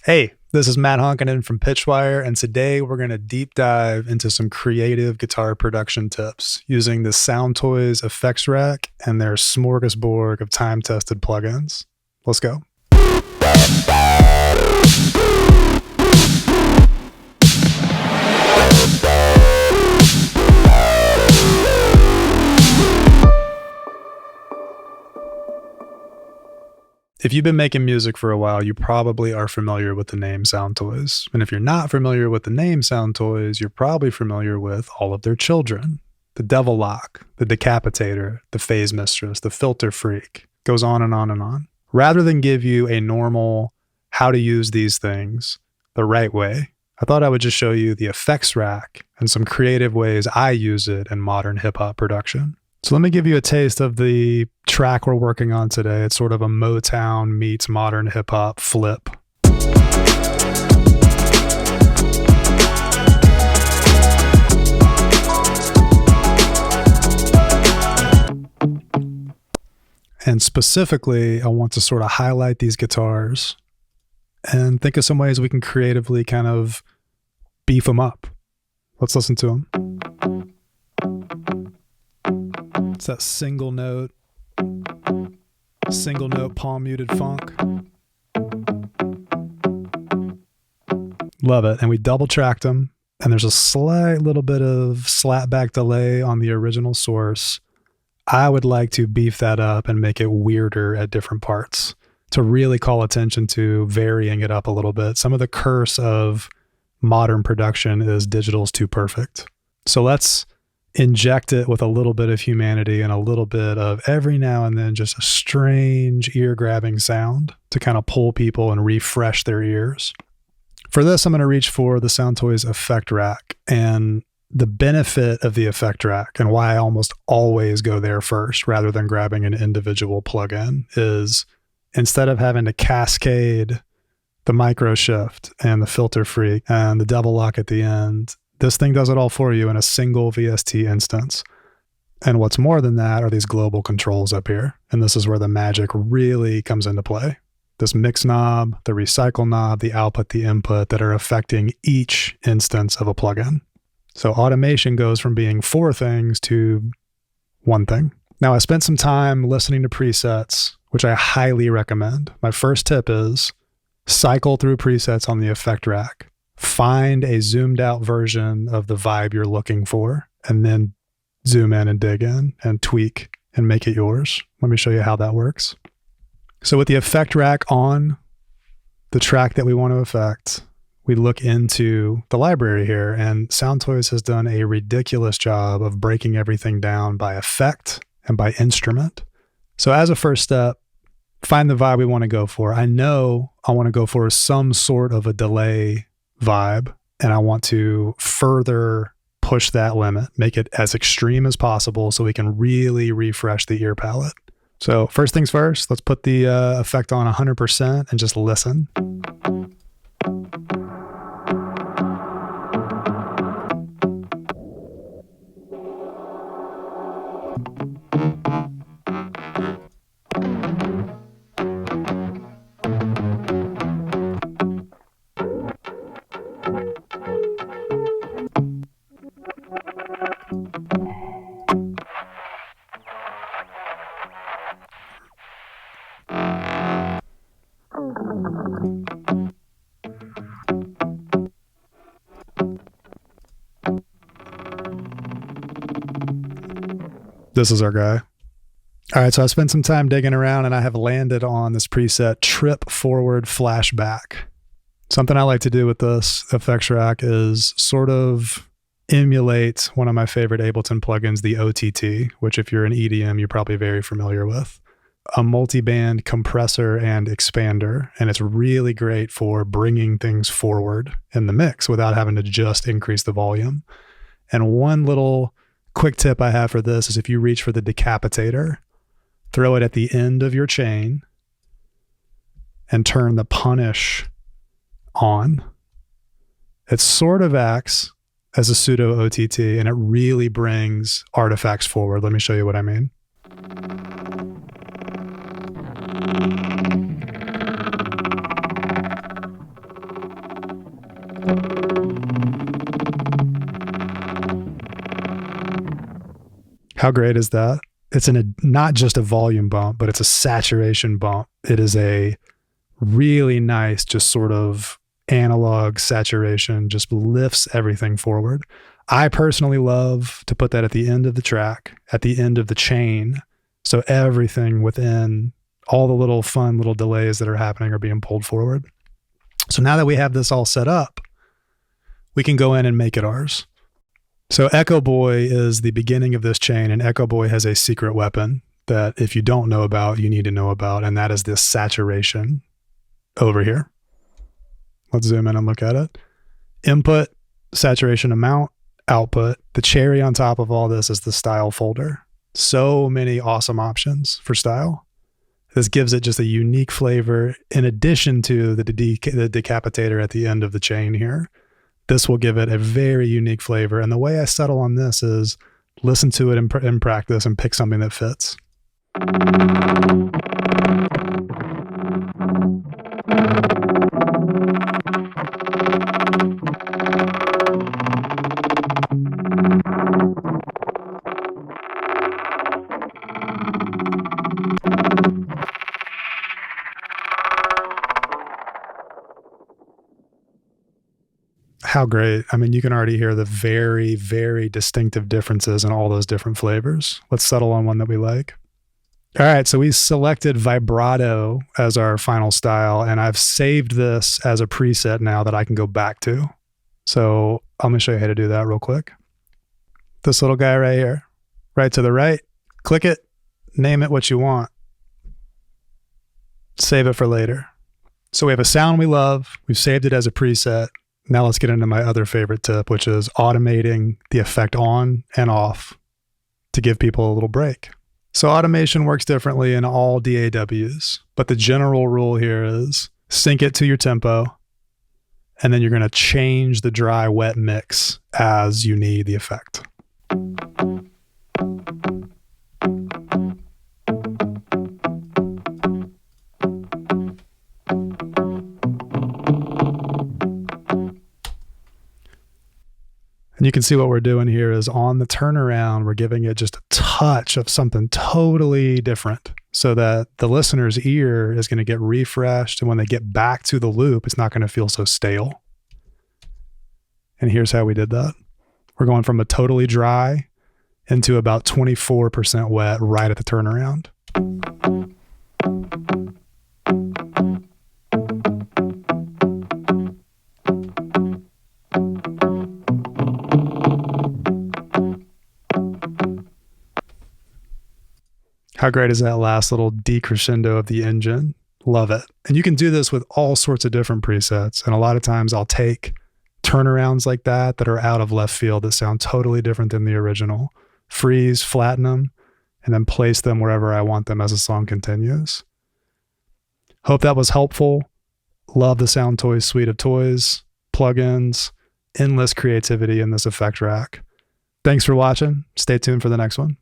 Hey, this is Matt Honkonen from Pitchwire, and today we're going to deep dive into some creative guitar production tips using the Sound Toys effects rack and their smorgasbord of time-tested plugins. Let's go. If you've been making music for a while, you probably are familiar with the name Sound Toys. And if you're not familiar with the name Sound Toys, you're probably familiar with all of their children. The Devil Lock, the Decapitator, the Phase Mistress, the Filter Freak. Goes on and on and on. Rather than give you a normal how to use these things the right way, I thought I would just show you the effects rack and some creative ways I use it in modern hip-hop production. So let me give you a taste of the track we're working on today. It's sort of a Motown meets modern hip hop flip. And specifically, I want to sort of highlight these guitars and think of some ways we can creatively kind of beef them up. Let's listen to them. It's that single note palm muted funk. Love it. And we double tracked them, and there's a slight little bit of slapback delay on the original source. I would like to beef that up and make it weirder at different parts to really call attention to varying it up a little bit. Some of the curse of modern production is digital's too perfect. So let's inject it with a little bit of humanity and a little bit of every now and then just a strange ear-grabbing sound to kind of pull people and refresh their ears. For this, I'm going to reach for the Sound Toys effect rack, and the benefit of the effect rack and why I almost always go there first rather than grabbing an individual plugin is instead of having to cascade the micro shift and the filter freak and the Devil Lock at the end, this thing does it all for you in a single VST instance. And what's more than that are these global controls up here. And this is where the magic really comes into play. This mix knob, the recycle knob, the output, the input that are affecting each instance of a plugin. So automation goes from being 4 things to 1 thing. Now, I spent some time listening to presets, which I highly recommend. My first tip is cycle through presets on the effect rack. Find a zoomed out version of the vibe you're looking for, and then zoom in and dig in and tweak and make it yours. Let me show you how that works. So with the effect rack on the track that we want to affect, we look into the library here, and Sound Toys has done a ridiculous job of breaking everything down by effect and by instrument. So as a first step, find the vibe we want to go for. I know I want to go for some sort of a delay vibe, and I want to further push that limit, make it as extreme as possible so we can really refresh the ear palette. So first things first, let's put the effect on 100% and just listen. This is our guy. All right, so I spent some time digging around and I have landed on this preset, Trip Forward Flashback. Something I like to do with this effects rack is sort of emulate one of my favorite Ableton plugins, the OTT, which if you're an EDM, you're probably very familiar with. A multi-band compressor and expander, and it's really great for bringing things forward in the mix without having to just increase the volume. And one little quick tip I have for this is if you reach for the Decapitator, throw it at the end of your chain and turn the punish on. It sort of acts as a pseudo OTT, and it really brings artifacts forward. Let me show you what I mean. How great is that? It's not just a volume bump, but it's a saturation bump. It is a really nice, just sort of analog saturation, just lifts everything forward. I personally love to put that at the end of the track, at the end of the chain. So everything within all the little fun little delays that are happening are being pulled forward. So now that we have this all set up, we can go in and make it ours. So Echo Boy is the beginning of this chain, and Echo Boy has a secret weapon that if you don't know about, you need to know about, and that is this saturation over here. Let's zoom in and look at it. Input, saturation amount, output. The cherry on top of all this is the style folder. So many awesome options for style. This gives it just a unique flavor in addition to the decapitator at the end of the chain here. This will give it a very unique flavor. And the way I settle on this is listen to it in practice and pick something that fits. How great. I mean, you can already hear the very, very distinctive differences in all those different flavors. Let's settle on one that we like. All right, so we selected vibrato as our final style, and I've saved this as a preset now that I can go back to. So I'm going to show you how to do that real quick. This little guy right here, right to the right, click it, name it what you want. Save it for later. So we have a sound we love. We've saved it as a preset. Now let's get into my other favorite tip, which is automating the effect on and off to give people a little break. So automation works differently in all DAWs, but the general rule here is sync it to your tempo, and then you're going to change the dry wet mix as you need the effect. And you can see what we're doing here is on the turnaround, we're giving it just a touch of something totally different so that the listener's ear is going to get refreshed. And when they get back to the loop, it's not going to feel so stale. And here's how we did that. We're going from a totally dry into about 24% wet right at the turnaround. How great is that last little decrescendo of the engine? Love it. And you can do this with all sorts of different presets. And a lot of times I'll take turnarounds like that are out of left field that sound totally different than the original, freeze, flatten them, and then place them wherever I want them as the song continues. Hope that was helpful. Love the Sound Toys suite of toys, plugins, endless creativity in this effect rack. Thanks for watching. Stay tuned for the next one.